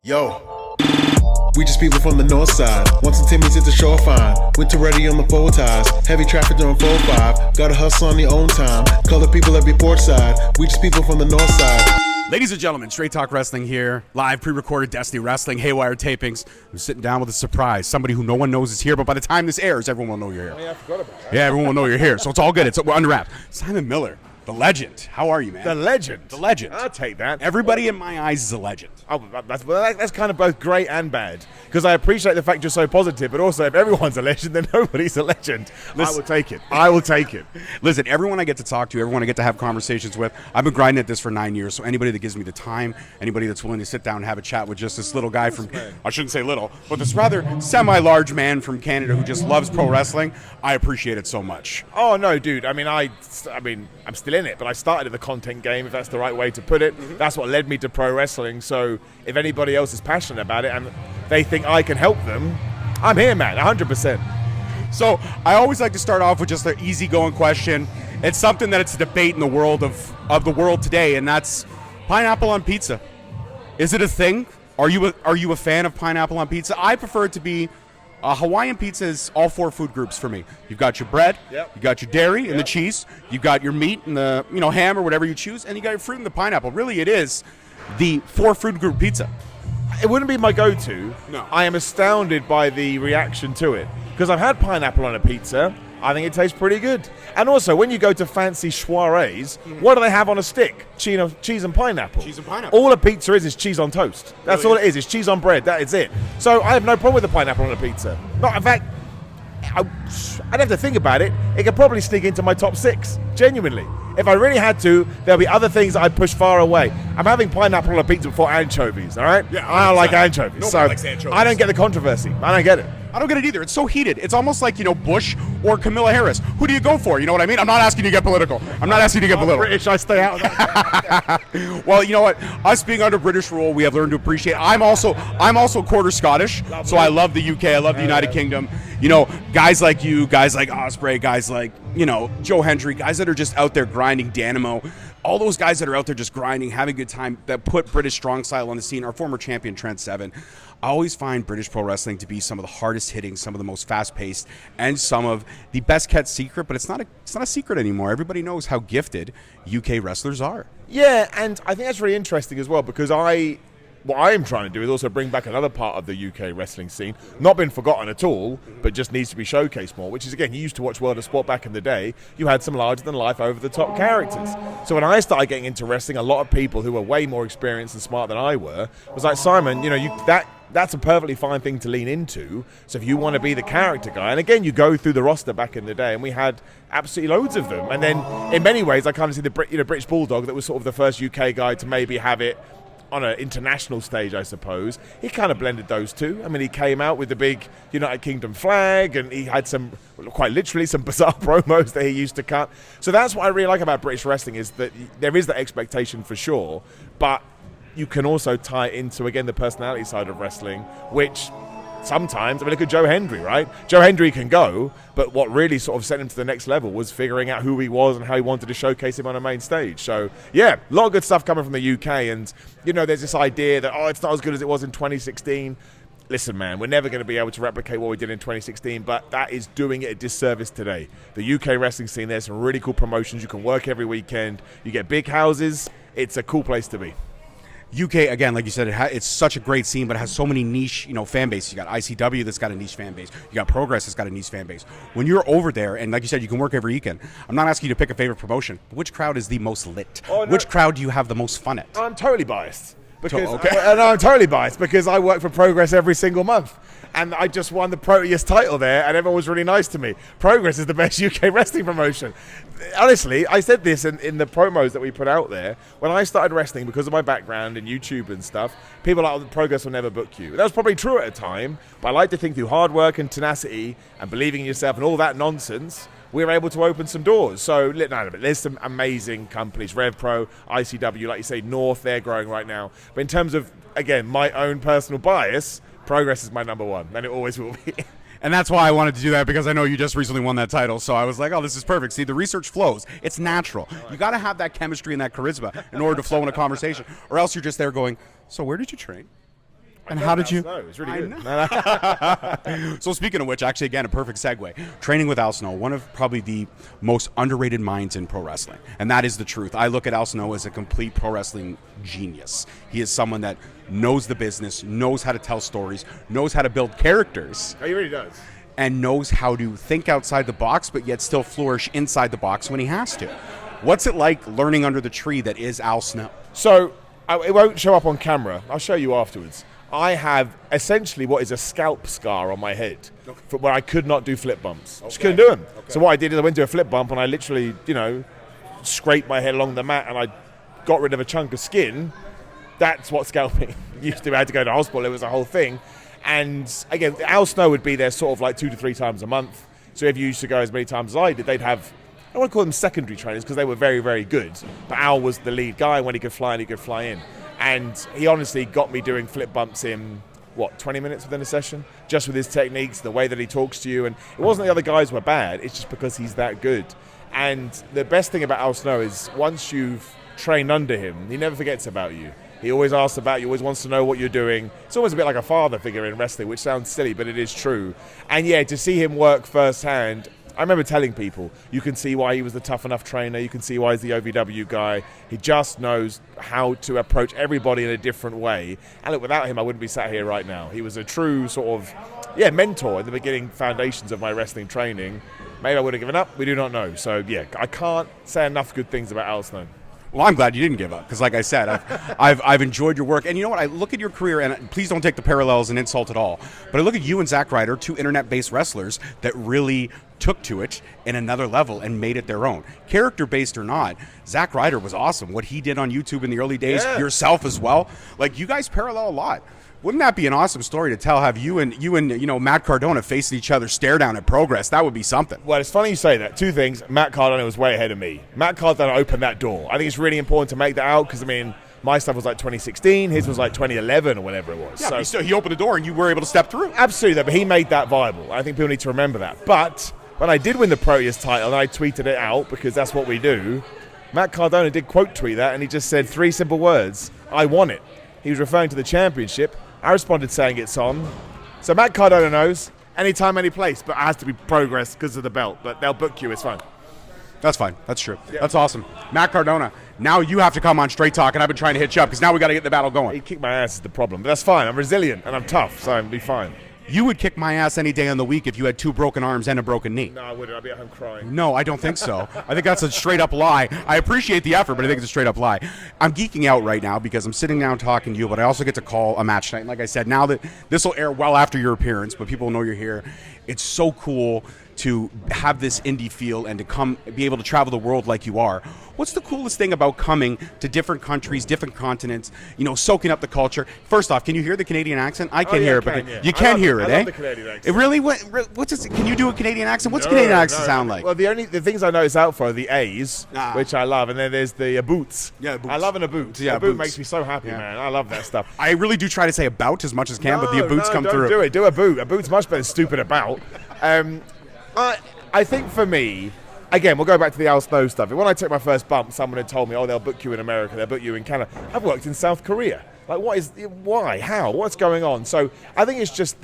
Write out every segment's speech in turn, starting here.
Yo, we just people from the north side. Want some Timmy's at the shore fine. Winter ready on the four ties. Heavy traffic during 4-5. Gotta hustle on your own time. Color people every port side. We just people from the north side. Ladies and gentlemen, Straight Talk Wrestling here. Live pre-recorded Destiny Wrestling Haywire tapings. I'm sitting down with a surprise. Somebody who no one knows is here, but by the time this airs, everyone will know you're here. Oh, yeah, I forgot about that. Yeah, everyone will know you're here. So it's all good. We're under wraps. Simon Miller, the legend. How are you, man? The legend. The legend. I'll take that. Everybody in my eyes is a legend. Oh, that's kind of both great and bad. Because I appreciate the fact you're so positive, but also if everyone's a legend, then nobody's a legend. I will take it. I will take it. Listen, everyone I get to talk to, everyone I get to have conversations with, I've been grinding at this for 9 years, so anybody that gives me the time, anybody that's willing to sit down and have a chat with just this little guy from, I shouldn't say little, but this rather semi-large man from Canada who just loves pro wrestling, I appreciate it so much. Oh, no, dude. I mean, I'm still in it, but I started in the content game, if that's the right way to put it. Mm-hmm. That's what led me to pro wrestling, so if anybody else is passionate about it and they think I can help them, I'm here, man, 100%. So I always like to start off with just an easygoing question. It's something that it's a debate in the world of the world today, and that's pineapple on pizza. Is it a thing? Are you a fan of pineapple on pizza? I prefer it to be Hawaiian pizza is all four food groups for me. You've got your bread, Yep. you got your dairy and Yep. the cheese, you've got your meat and the ham or whatever you choose, and you got your fruit and the pineapple. Really, it is the four food group pizza. It wouldn't be my go-to. No. I am astounded by the reaction to it. Because I've had pineapple on a pizza. I think it tastes pretty good. And also, when you go to fancy soirees, what do they have on a stick? Cheese and pineapple. Cheese and pineapple. All a pizza is cheese on toast. That's all it is. It's cheese on bread. That is it. So I have no problem with the pineapple on a pizza. Not, in fact, I'd have to think about it. It could probably sneak into my top 6. Genuinely. If I really had to, there'll be other things that I'd push far away. I'm having pineapple on a pizza before anchovies, all right? Yeah, I don't like anchovies. Nobody So likes anchovies. I don't get the controversy. I don't get it. I don't get it either. It's so heated. It's almost like, Bush or Camilla Harris. Who do you go for? You know what I mean? I'm not asking you to get political. I'm not asking you to get political. British, I stay out of that. Well, you know what? Us being under British rule, we have learned to appreciate. I'm also quarter Scottish, so I love the UK. I love the United Kingdom. Guys like you, guys like Ospreay, guys like Joe Hendry, guys that are just out there grinding, Dynamo. All those guys that are out there just grinding, having a good time, that put British strong style on the scene. Our former champion, Trent Seven. I always find British pro wrestling to be some of the hardest hitting, some of the most fast paced, and some of the best kept secret. But it's not a secret anymore. Everybody knows how gifted UK wrestlers are. Yeah, and I think that's really interesting as well because what I am trying to do is also bring back another part of the UK wrestling scene, not been forgotten at all, but just needs to be showcased more, which is, again, you used to watch World of Sport back in the day, you had some larger-than-life, over-the-top characters. So when I started getting into wrestling, a lot of people who were way more experienced and smart than I was like, Simon, that's a perfectly fine thing to lean into. So if you want to be the character guy, and again, you go through the roster back in the day, and we had absolutely loads of them. And then, in many ways, I kind of see the British Bulldog that was sort of the first UK guy to maybe have it on an international stage, I suppose. He kind of blended those two. I mean, he came out with the big United Kingdom flag, and he had quite literally some bizarre promos that he used to cut. So that's what I really like about British wrestling is that there is that expectation for sure, but you can also tie it into, again, the personality side of wrestling, which sometimes, look at Joe Hendry, right? Joe Hendry can go, but what really sort of sent him to the next level was figuring out who he was and how he wanted to showcase him on a main stage. So, yeah, a lot of good stuff coming from the UK. And, there's this idea that, it's not as good as it was in 2016. Listen, man, we're never going to be able to replicate what we did in 2016, but that is doing it a disservice today. The UK wrestling scene, there's some really cool promotions. You can work every weekend. You get big houses. It's a cool place to be. UK, again, like you said, it's such a great scene, but it has so many niche, fan bases. You got ICW that's got a niche fan base. You got Progress that's got a niche fan base. When you're over there, and like you said, you can work every weekend. I'm not asking you to pick a favorite promotion. But which crowd is the most lit? Oh, no. Which crowd do you have the most fun at? I'm totally biased. Okay. I'm totally biased because I work for Progress every single month. And I just won the Proteus title there, and everyone was really nice to me. Progress is the best UK wrestling promotion. Honestly, I said this in the promos that we put out there. When I started wrestling, because of my background in YouTube and stuff, people are like, Progress will never book you. That was probably true at a time, but I like to think through hard work and tenacity and believing in yourself and all that nonsense, we were able to open some doors. So, there's some amazing companies, RevPro, ICW, like you say, North, they're growing right now. But in terms of, again, my own personal bias, Progress is my number one, and it always will be. And that's why I wanted to do that, because I know you just recently won that title. So I was like, oh, this is perfect. See, the research flows. It's natural. You got to have that chemistry and that charisma in order to flow in a conversation, or else you're just there going, so where did you train? And how did you? No, it's really good. So speaking of which, actually, again, a perfect segue. Training with Al Snow, one of probably the most underrated minds in pro wrestling. And that is the truth. I look at Al Snow as a complete pro wrestling genius. He is someone that knows the business, knows how to tell stories, knows how to build characters. Oh, he really does. And knows how to think outside the box, but yet still flourish inside the box when he has to. What's it like learning under the tree that is Al Snow? So, it won't show up on camera. I'll show you afterwards. I have essentially what is a scalp scar on my head from where I could not do flip bumps. Just couldn't do them. So what I did is I went to a flip bump and I literally, scraped my head along the mat and I got rid of a chunk of skin. That's what scalping used to be. I had to go to hospital. It was a whole thing. And again, Al Snow would be there sort of like 2 to 3 times a month. So if you used to go as many times as I did, they'd have, I don't want to call them secondary trainers because they were very, very good. But Al was the lead guy. When he could fly in, he could fly in. And he honestly got me doing flip bumps in, 20 minutes within a session? Just with his techniques, the way that he talks to you. And it wasn't the other guys were bad. It's just because he's that good. And the best thing about Al Snow is once you've trained under him, he never forgets about you. He always asks about you, always wants to know what you're doing. It's almost a bit like a father figure in wrestling, which sounds silly, but it is true. And yeah, to see him work firsthand, I remember telling people, you can see why he was the tough enough trainer, you can see why he's the OVW guy. He just knows how to approach everybody in a different way. And look, without him, I wouldn't be sat here right now. He was a true sort of, mentor in the beginning foundations of my wrestling training. Maybe I would have given up, we do not know. So yeah, I can't say enough good things about Al Snow. Well, I'm glad you didn't give up because, like I said, I've enjoyed your work. And you know what? I look at your career, and please don't take the parallels and insult at all, but I look at you and Zack Ryder, 2 internet-based wrestlers that really took to it in another level and made it their own. Character-based or not, Zack Ryder was awesome. What he did on YouTube in the early days, yourself as well. Like, you guys parallel a lot. Wouldn't that be an awesome story to tell? Have you and Matt Cardona facing each other, stare down at progress? That would be something. Well, it's funny you say that. 2 things. Matt Cardona was way ahead of me. Matt Cardona opened that door. I think it's really important to make that out because, my stuff was like 2016. His was like 2011 or whatever it was. Yeah, so he opened the door and you were able to step through. Absolutely, but he made that viable. I think people need to remember that. But when I did win the Proteus title and I tweeted it out because that's what we do, Matt Cardona did quote tweet that and he just said 3 simple words, I won it. He was referring to the championship. I responded saying it's on. So Matt Cardona knows, anytime, any place, but it has to be progress because of the belt. But they'll book you, it's fine. That's fine. That's true. Yeah. That's awesome. Matt Cardona, now you have to come on Straight Talk, and I've been trying to hit you up because now we got to get the battle going. He kicked my ass is the problem, but that's fine. I'm resilient and I'm tough, so I'll be fine. You would kick my ass any day on the week if you had 2 broken arms and a broken knee. No, I wouldn't. I'd be at home crying. No, I don't think so. I think that's a straight up lie. I appreciate the effort, but I think it's a straight up lie. I'm geeking out right now because I'm sitting down talking to you, but I also get to call a match night. And like I said, now that this will air well after your appearance, but people will know you're here. It's so cool to have this indie feel and to be able to travel the world like you are. What's the coolest thing about coming to different countries, different continents, soaking up the culture? First off, can you hear the Canadian accent? I can hear it, but you can hear it, eh? I love the Canadian accent. It really? What's this? Can you do a Canadian accent? What's Canadian accent sound like? Well, the things I know it's out for are the A's, which I love, and then there's the boots. Yeah, boots. I love an boot. Yeah, a boot makes me so happy, man. I love that stuff. I really do try to say about as much as can, but the boots come don't through. Do it. Do a boot. A boot's much better than stupid about. I think for me, again, we'll go back to the Al Snow stuff. When I took my first bump, someone had told me, they'll book you in America, they'll book you in Canada. I've worked in South Korea. Like, why? How? What's going on? So I think it's just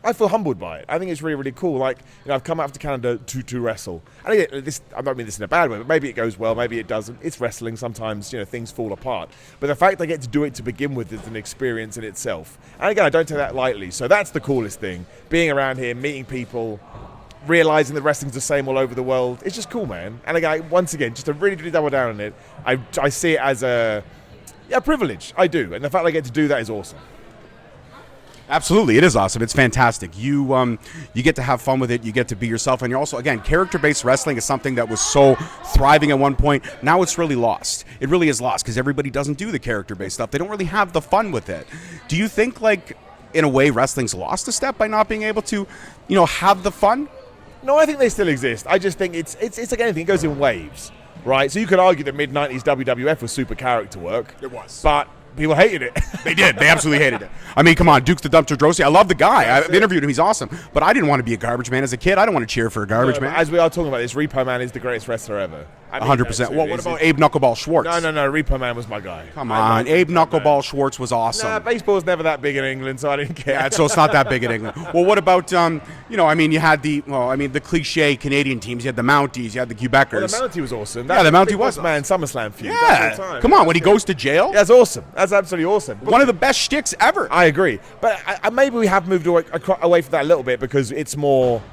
I feel humbled by it. I think it's really, really cool. Like, I've come out to Canada to wrestle. And I don't mean this in a bad way, but maybe it goes well, maybe it doesn't. It's wrestling. Sometimes, things fall apart. But the fact I get to do it to begin with is an experience in itself. And again, I don't take that lightly. So that's the coolest thing. Being around here, meeting people, realizing that wrestling's the same all over the world. It's just cool, man. And again, once again, just to really, really double down on it, I see it as a privilege. I do. And the fact I get to do that is awesome. Absolutely, it is awesome. It's fantastic. You get to have fun with it. You get to be yourself, and you're also, again, character-based wrestling is something that was so thriving at one point. Now it's really lost. It really is lost because everybody doesn't do the character-based stuff. They don't really have the fun with it. Do you think, like, in a way, wrestling's lost a step by not being able to, have the fun? No, I think they still exist. I just think it's like anything. It goes in waves, right? So you could argue that mid-90s WWF was super character work. It was. But people hated it. They did. They absolutely hated it. I mean, come on, Duke the Dumpster Drosy. I love the guy. That's I've it. interviewed him. He's awesome. But I didn't want to be a garbage man as a kid. I don't want to cheer for a garbage man. As we are talking about this, Repo Man is the greatest wrestler ever. I mean, 100%. Well, what about Abe Knuckleball Schwartz? No, Repo Man was my guy. Come on, Abe Knuckleball Schwartz was awesome. Nah, baseball's never that big in England, so I didn't care. Yeah, so it's not that big in England. Well, what about you had the cliche Canadian teams. You had the Mounties, you had the Quebecers. Well, the Mountie was awesome. Yeah, the Mountie Big was Boss Man SummerSlam feud. Yeah, come on, when he goes to jail. That's awesome. That's absolutely awesome. One of the best shticks ever. I agree, but maybe we have moved away from that a little bit because it's more.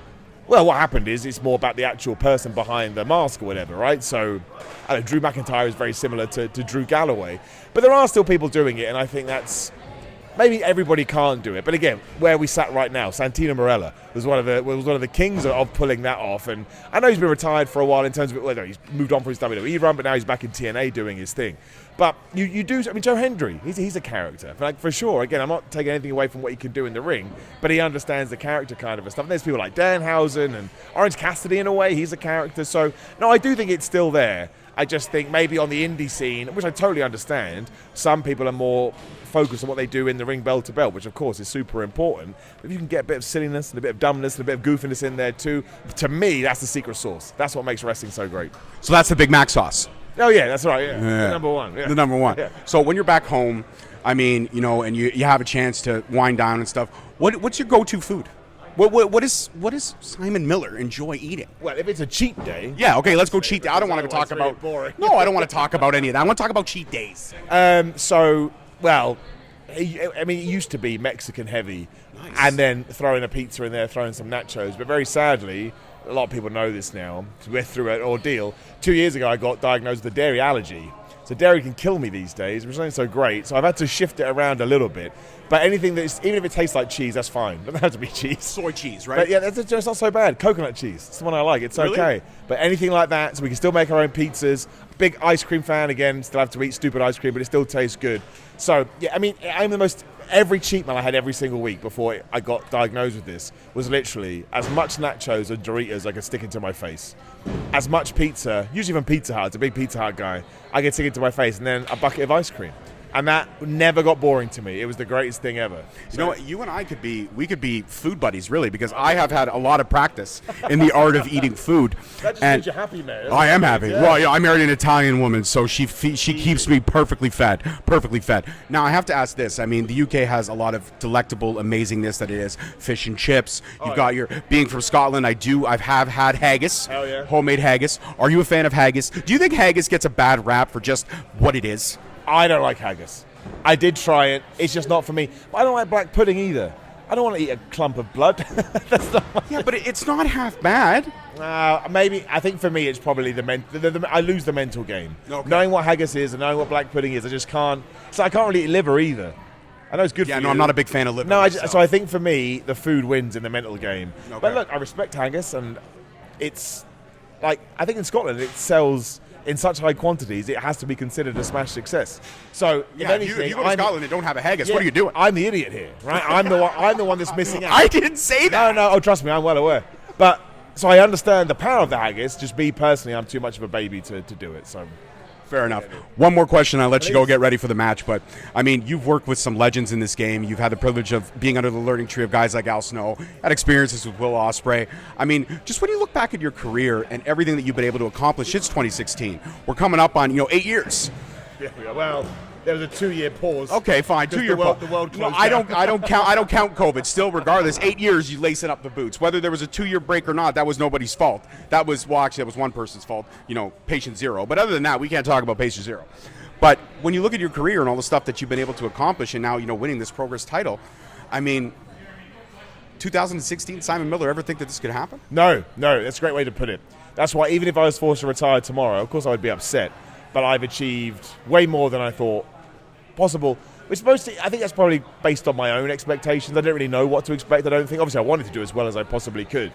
Well, what happened is it's more about the actual person behind the mask or whatever, right? So, I don't know, Drew McIntyre is very similar to Drew Galloway, but there are still people doing it, and I think that's maybe everybody can't do it. But again, where we sat right now, Santino Marella was one of the kings of pulling that off, and I know he's been retired for a while in terms of whether he's moved on from his WWE run, but now he's back in TNA doing his thing. But you do. I mean, Joe Hendry, he's a character, for sure. Again, I'm not taking anything away from what he can do in the ring, but he understands the character kind of stuff. And there's people like Danhausen and Orange Cassidy in a way. He's a character. So, no, I do think it's still there. I just think maybe on the indie scene, which I totally understand, some people are more focused on what they do in the ring bell to bell, which of course is super important. But if you can get a bit of silliness and a bit of dumbness and a bit of goofiness in there too, to me, that's the secret sauce. That's what makes wrestling so great. So that's the Big Mac sauce. Oh, yeah, that's right, yeah. The number one. Yeah. The number one. Yeah. So when you're back home, I mean, and you have a chance to wind down and stuff, what's your go-to food? What does Simon Miller enjoy eating? Well, if it's a cheat day. Yeah, okay, let's go cheat day. I don't want to talk about. No, I don't want to talk about any of that. I want to talk about cheat days. It used to be Mexican heavy, and then throwing a pizza in there, throwing some nachos. But very sadly, a lot of people know this now. We're through an ordeal. 2 years ago, I got diagnosed with a dairy allergy. So dairy can kill me these days, which isn't so great. So I've had to shift it around a little bit. But anything even if it tastes like cheese, that's fine. It doesn't have to be cheese. Soy cheese, right? But yeah, it's not so bad. Coconut cheese. It's the one I like. It's Really? okay. But anything like that, so we can still make our own pizzas. Big ice cream fan, again. Still have to eat stupid ice cream, but it still tastes good. So, yeah, I mean, every cheat meal I had every single week before I got diagnosed with this was literally as much nachos and Doritos I could stick into my face. As much pizza, usually from Pizza Hut, it's a big Pizza Hut guy, I could stick into my face, and then a bucket of ice cream. And that never got boring to me. It was the greatest thing ever. You know what? You and I could be food buddies, really, because I have had a lot of practice in the art of eating food. That just makes you happy, man. I am happy. Yeah. Well, I married an Italian woman, so she keeps me perfectly fed. Now, I have to ask this. I mean, the UK has a lot of delectable amazingness that it is. Fish and chips. You've got your, being from Scotland, I have had haggis. Hell yeah. Homemade haggis. Are you a fan of haggis? Do you think haggis gets a bad rap for just what it is? I don't like haggis. I did try it. It's just not for me. But I don't like black pudding either. I don't want to eat a clump of blood. That's not Yeah, but it's not half bad. maybe. I think for me, it's probably I lose the mental game. Okay. Knowing what haggis is and knowing what black pudding is, I just can't. So I can't really eat liver either. I know it's good for you. Yeah, no, I'm not a big fan of liver. No, so I think for me, the food wins in the mental game. Okay. But look, I respect haggis, and it's like, I think in Scotland it sells in such high quantities, it has to be considered a smash success. So, if Yeah, anything, you go to Scotland and don't have a haggis. yeah, What are you doing? I'm the idiot here, right? I'm the one that's missing out. I didn't say that. No, oh, trust me, I'm well aware. But so I understand the power of the haggis. Just me personally, I'm too much of a baby to do it. So. Fair enough. One more question, I'll let you go get ready for the match. But, I mean, you've worked with some legends in this game. You've had the privilege of being under the learning tree of guys like Al Snow, had experiences with Will Ospreay. I mean, just when you look back at your career and everything that you've been able to accomplish since 2016, we're coming up on, 8 years. Yeah, well, there was a 2-year pause. Okay, fine. 2-year pause. The world No, closed I down. don't count COVID. Still, regardless, 8 years you lacing up the boots. Whether there was a 2-year break or not, that was nobody's fault. That was one person's fault. Patient zero. But other than that, we can't talk about patient zero. But when you look at your career and all the stuff that you've been able to accomplish, and now winning this Progress title, I mean, 2016, Simon Miller, ever think that this could happen? No, that's a great way to put it. That's why even if I was forced to retire tomorrow, of course I would be upset. But I've achieved way more than I thought possible. Which mostly, I think that's probably based on my own expectations. I didn't really know what to expect. I don't think. Obviously, I wanted to do as well as I possibly could.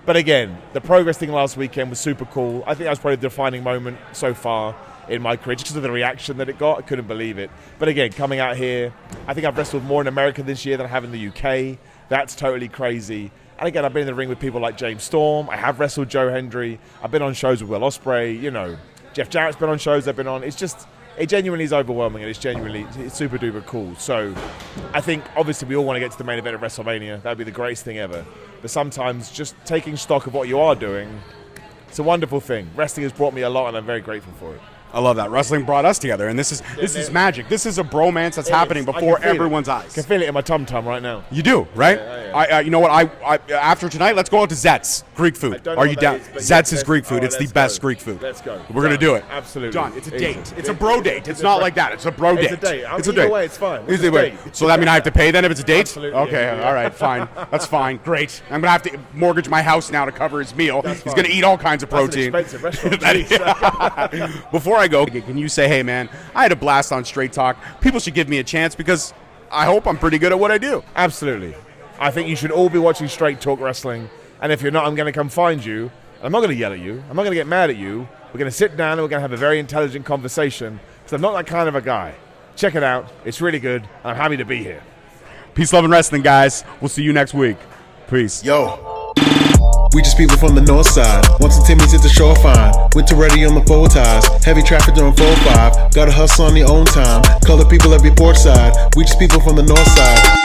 But again, the Progress thing last weekend was super cool. I think that was probably the defining moment so far in my career, just because of the reaction that it got. I couldn't believe it. But again, coming out here, I think I've wrestled more in America this year than I have in the UK. That's totally crazy. And again, I've been in the ring with people like James Storm. I have wrestled Joe Hendry. I've been on shows with Will Ospreay. Jeff Jarrett's been on shows I've been on. It's just, it genuinely is overwhelming, and it's super duper cool. So I think obviously we all want to get to the main event of WrestleMania. That would be the greatest thing ever. But sometimes just taking stock of what you are doing, it's a wonderful thing. Wrestling has brought me a lot, and I'm very grateful for it. I love that. Wrestling brought us together, and this is magic. This is a bromance that's happening before everyone's eyes. I can feel it in my tum-tum right now. You do, right? Yeah. You know what? I after tonight, let's go out to Zet's Greek food. Are you down? Zet's is Greek food. It's the best Greek food. Let's go. We're gonna do it. Absolutely. John, it's a date. It's a bro date. It's not like that. It's a bro date. It's a date. It's a Either date. way, it's fine. Either way. So that means I have to pay then if it's a date? Absolutely, Okay. yeah. All right. Fine. That's fine. Great. I'm gonna have to mortgage my house now to cover his meal. That's He's fine. gonna eat all kinds of protein. That's an expensive restaurant. Before I go, can you say, hey man, I had a blast on Straight Talk. People should give me a chance because I hope I'm pretty good at what I do. Absolutely. I think you should all be watching Straight Talk Wrestling. And if you're not, I'm going to come find you. I'm not going to yell at you. I'm not going to get mad at you. We're going to sit down and we're going to have a very intelligent conversation because I'm not that kind of a guy. Check it out. It's really good. I'm happy to be here. Peace, love, and wrestling, guys. We'll see you next week. Peace. Yo. We just people from the north side. Once the Timmy's hit the shoreline. Winter ready on the full ties. Heavy traffic during 4-5. Gotta hustle on your own time. Color people every port side. We just people from the north side.